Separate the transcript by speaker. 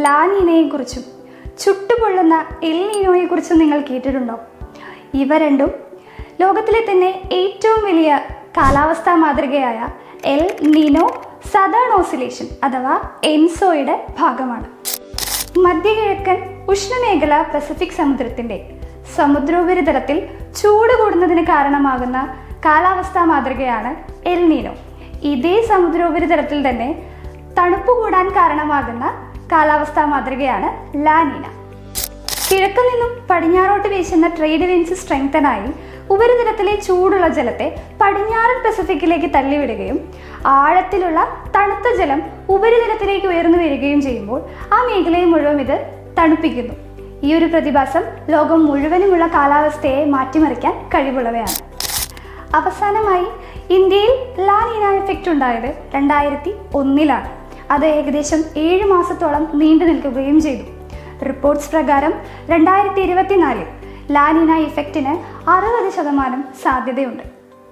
Speaker 1: ലാനീനയെക്കുറിച്ചും ചുട്ടുപൊള്ളുന്ന എൽ നീനോയെക്കുറിച്ചും നിങ്ങൾ കേട്ടിട്ടുണ്ടോ? ഇവ രണ്ടും ലോകത്തിലെ തന്നെ ഏറ്റവും വലിയ കാലാവസ്ഥാ മാതൃകയായ എൽ നീനോ സദേൺ ഓസിലേഷൻ അഥവാ എൻസോയുടെ ഭാഗമാണ്. മധ്യകിഴക്കൻ ഉഷ്ണമേഖല പസഫിക് സമുദ്രത്തിൻ്റെ സമുദ്രോപരിതലത്തിൽ ചൂട് കൂടുന്നതിന് കാരണമാകുന്ന കാലാവസ്ഥാ മാതൃകയാണ് എൽ നീനോ. ഇതേ സമുദ്രോപരിതലത്തിൽ തന്നെ തണുപ്പ് കൂടാൻ കാരണമാകുന്ന കാലാവസ്ഥാ മാതൃകയാണ് ലാനീന. കിഴക്ക് നിന്നും പടിഞ്ഞാറോട്ട് വീശുന്ന ട്രേഡ് വിൻഡ്സ് സ്ട്രെങ്തനായി ഉപരിതലത്തിലെ ചൂടുള്ള ജലത്തെ പടിഞ്ഞാറൻ പസഫിക്കിലേക്ക് തള്ളിവിടുകയും ആഴത്തിലുള്ള തണുത്ത ജലം ഉപരിതലത്തിലേക്ക് ഉയർന്നു വരികയും ചെയ്യുമ്പോൾ ആ മേഖലയെ മുഴുവൻ ഇത് തണുപ്പിക്കുന്നു. ഈ ഒരു പ്രതിഭാസം ലോകം മുഴുവനുമുള്ള കാലാവസ്ഥയെ മാറ്റിമറിക്കാൻ കഴിവുള്ളവയാണ്. അവസാനമായി ഇന്ത്യയിൽ ലാനീന എഫക്റ്റ് ഉണ്ടായത് 2001 അത് ഏകദേശം 7 മാസത്തോളം നീണ്ടു നിൽക്കുകയും ചെയ്തു. റിപ്പോർട്ട്സ് പ്രകാരം 2024 ലാനീന ഇഫക്റ്റിന് 60% സാധ്യതയുണ്ട്.